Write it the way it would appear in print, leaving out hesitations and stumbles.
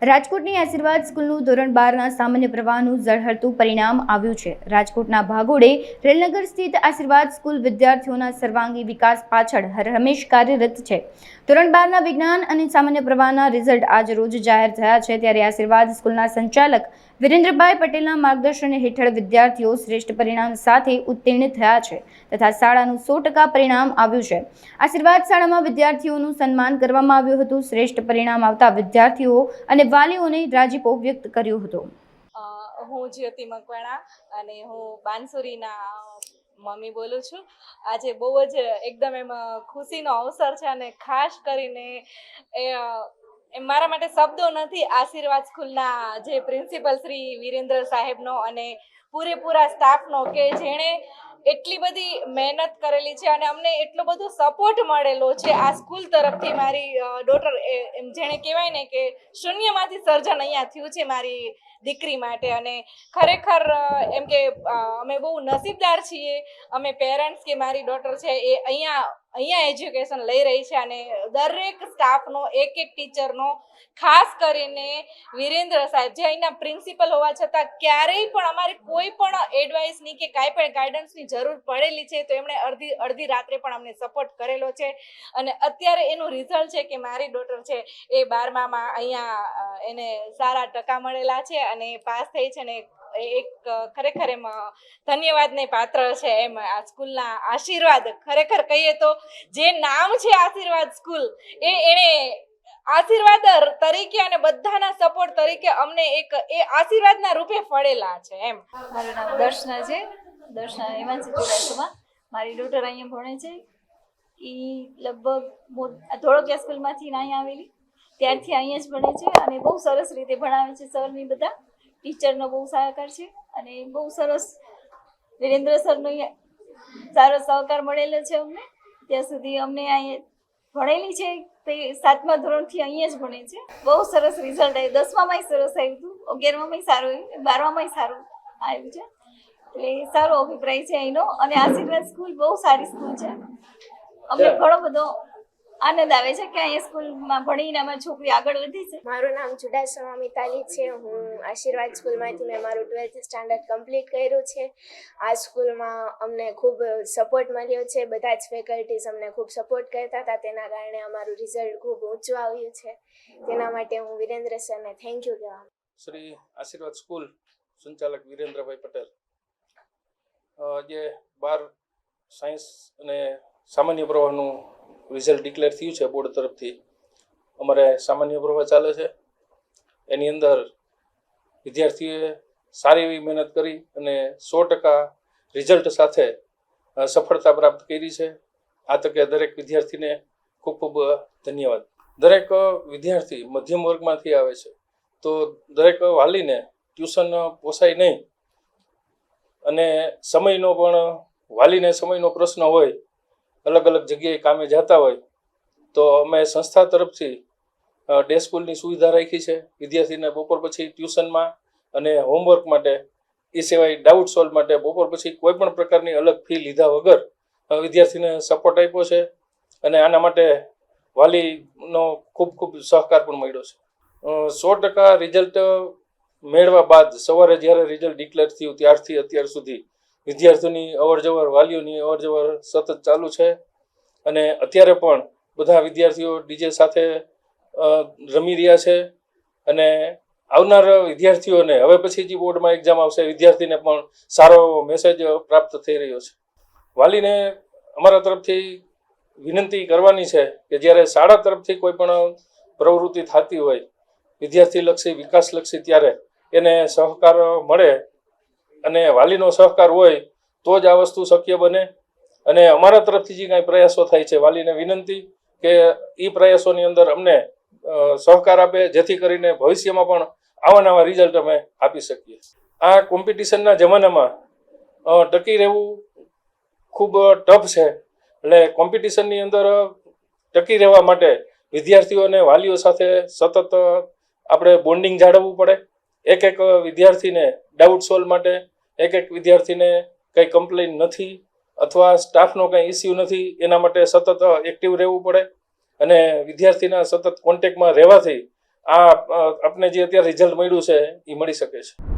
રાજકોટની આશીર્વાદ સ્કૂલનું ધોરણ 12ના સામાન્ય પ્રવાહનું ઝળહળતું પરિણામ આવ્યું છે। રાજકોટના ભાગોળે રેલનગર સ્થિત આશીર્વાદ સ્કૂલ વિદ્યાર્થીઓના સર્વાંગી વિકાસ પાછળ હરહંમેશ કાર્યરત છે। ધોરણ 12ના વિજ્ઞાન અને સામાન્ય પ્રવાહના રિઝલ્ટ આજ રોજ જાહેર થયા છે, ત્યારે આશીર્વાદ સ્કૂલના સંચાલક વિરેન્દ્રભાઈ પટેલના માર્ગદર્શન હેઠળ વિદ્યાર્થીઓ શ્રેષ્ઠ પરિણામ સાથે ઉત્તીર્ણ થયા છે તથા શાળાનું 100% પરિણામ આવ્યું છે। આશીર્વાદ શાળામાં વિદ્યાર્થીઓનું સન્માન કરવામાં આવ્યું હતું। શ્રેષ્ઠ પરિણામ આવતા વિદ્યાર્થીઓ અને વાલીઓને રાજીપો વ્યક્ત કર્યો હતો। હું જ્યોતિ મકવાણા અને હું બાનસુરીના મમ્મી બોલું છું। આજે બહુ જ એકદમ એમ ખુશીનો અવસર છે અને ખાસ કરીને એ મારા માટે શબ્દો નથી। આશીર્વાદ સ્કૂલના જે પ્રિન્સિપલ શ્રી વિરેન્દ્ર સાહેબનો અને પૂરેપૂરા સ્ટાફનો કે જેણે એટલી બધી મહેનત કરેલી છે અને અમને એટલો બધો સપોર્ટ મળેલો છે આ સ્કૂલ તરફથી। મારી ડોટર એમ જેણે કહેવાય ને કે શૂન્યમાંથી સર્જન અહીંયા થયું છે મારી દીકરી માટે, અને ખરેખર એમ કે અમે બહુ નસીબદાર છીએ અમે પેરેન્ટ્સ કે મારી ડોટર છે એ અહીંયા એજ્યુકેશન લઈ રહી છે। અને દરેક સ્ટાફનો એક ટીચરનો, ખાસ કરીને વિરેન્દ્ર સાહેબ જે અહીંના પ્રિન્સિપલ હોવા છતાં ક્યારેય પણ અમારી કોઈ પણ એડવાઇસની કે કાંઈ પણ ગાઈડન્સની જરૂર પડેલી છે તો એમણે અડધી રાત્રે પણ અમને સપોર્ટ કરેલો છે। અને અત્યારે એનું રિઝલ્ટ છે કે મારી ડોટર છે એ 12મામાં અહીંયા એને સારા ટકા મળેલા છે અને પાસ થઈ છે ને એક ખરેખર એમ ધન્યવાદને પાત્ર છે। એમ આ સ્કૂલના આશીર્વાદ, ખરેખર કહીએ તો જે નામ છે આશીર્વાદ સ્કૂલ એણે આશીર્વાદ તરીકે અને બધાના સપોર્ટ તરીકે અમને એ આશીર્વાદના રૂપે ફળેલા છે। એમ મારું નામ દર્શના છે, દર્શના હિમાંશી ચુડાસમા। મારી ડોટર અહીંયા ભણે છે। એ લગભગ ધોળકિયા સ્કૂલમાંથી અહીંયા આવેલી ત્યારથી અહીંયા જ ભણે છે અને બહુ સરસ રીતે ભણાવે છે। સરની બધા ટીચરનો બહુ સહકાર છે અને બહુ સરસ વિરેન્દ્ર સરનો સારો સહકાર મળેલો છે અમને। ત્યાં સુધી અમને અહીંયા ભણેલી છે તે 7મા ધોરણથી અહીંયા જ ભણે છે। બહુ સરસ રિઝલ્ટ આવ્યું, 10મામાંય સરસ આવ્યું હતું, 11મામાંય સારું આવ્યું, 12મામાંય સારું આવ્યું છે। એટલે સારો અભિપ્રાય છે અહીંનો અને આશીર્વાદ સ્કૂલ બહુ સારી સ્કૂલ છે। અમને ઘણો બધો આનંદ આવે છે કે અહીંયા સ્કૂલમાં ભણીને અમારી છોકરી આગળ વધી છે। મારું નામ ચુડાસમા મિતાલી છે। હું આશીર્વાદ સ્કૂલમાંથી મેં મારું 12th સ્ટાન્ડર્ડ કમ્પ્લીટ કર્યું છે। આ સ્કૂલમાં અમને ખૂબ સપોર્ટ મળ્યો છે, બધા જ ફેકલ્ટીઝ અમને ખૂબ સપોર્ટ કરતા હતા, તેના કારણે અમારું રિઝલ્ટ ખૂબ ઊંચું આવ્યું છે। તેના માટે હું વિરેન્દ્ર સરને થેન્ક યુ કહેવા। શ્રી આશીર્વાદ સ્કૂલ સંચાલક વિરેન્દ્રભાઈ પટેલ જે 12 સાયન્સ અને સામાન્ય પ્રવાહનું રિઝલ્ટ ડિક્લેર થયું છે બોર્ડ તરફથી। અમારે સામાન્ય પ્રવાહ ચાલે છે, એની અંદર વિદ્યાર્થીઓએ સારી એવી મહેનત કરી અને 100% રિઝલ્ટ સાથે સફળતા પ્રાપ્ત કરી છે। આ તકે દરેક વિદ્યાર્થીને ખૂબ ખૂબ ધન્યવાદ। દરેક વિદ્યાર્થી મધ્યમ વર્ગમાંથી આવે છે તો દરેક વાલીને ટ્યુશન પોસાય નહીં અને સમયનો પણ વાલીને સમયનો પ્રશ્ન હોય, અલગ અલગ જગ્યાએ કામે જતા હોય તો અમે સંસ્થા તરફથી ડે સ્કૂલની સુવિધા રાખી છે। વિદ્યાર્થીને બપોર પછી ટ્યુશનમાં અને હોમવર્ક માટે, એ સિવાય ડાઉટ સોલ્વ માટે બપોર પછી કોઈ પણ પ્રકારની અલગ ફી લીધા વગર વિદ્યાર્થીને સપોર્ટ આપ્યો છે અને આના માટે વાલીનો ખૂબ ખૂબ સહકાર પણ મળ્યો છે। 100% રિઝલ્ટ મેળવ્યા બાદ સવારે જ્યારે રિઝલ્ટ ડિક્લેર થયું ત્યારથી અત્યાર સુધી વિદ્યાર્થીઓની અવરજવર, વાલીઓની અવરજવર સતત ચાલુ છે અને અત્યારે પણ બધા વિદ્યાર્થીઓ ડીજે સાથે રમી રહ્યા છે અને આવનાર વિદ્યાર્થીઓને હવે પછી જે બોર્ડમાં એક્ઝામ આવશે વિદ્યાર્થીને પણ સારો મેસેજ પ્રાપ્ત થઈ રહ્યો છે। વાલીને અમારા તરફથી વિનંતી કરવાની છે કે જ્યારે શાળા તરફથી કોઈ પણ પ્રવૃત્તિ થતી હોય વિદ્યાર્થીલક્ષી, વિકાસલક્ષી, ત્યારે એને સહકાર મળે અને વાલીનો સહકાર હોય તો જ આ વસ્તુ શક્ય બને। અને અમારા તરફથી જે કાંઈ પ્રયાસો થાય છે વાલીને વિનંતી કે એ પ્રયાસોની અંદર અમને સહકાર આપે, જેથી કરીને ભવિષ્યમાં પણ આવા નવા રિઝલ્ટ અમે આપી શકીએ। આ કોમ્પિટિશનના જમાનામાં ટકી રહેવું ખૂબ ટફ છે, એટલે કોમ્પિટિશનની અંદર ટકી રહેવા માટે વિદ્યાર્થીઓ અને વાલીઓ સાથે સતત આપણે બોન્ડિંગ જાળવવું પડે। એક વિદ્યાર્થીને ડાઉટ સોલ્વ માટે, એક વિદ્યાર્થીને કંઈ કમ્પ્લેન નથી અથવા સ્ટાફનો કંઈ ઇસ્યુ નથી એના માટે સતત એક્ટિવ રહેવું પડે અને વિદ્યાર્થીના સતત કોન્ટેક્ટમાં રહેવાથી આ આપને જે અત્યારે રિઝલ્ટ મળ્યું છે એ મળી શકે છે.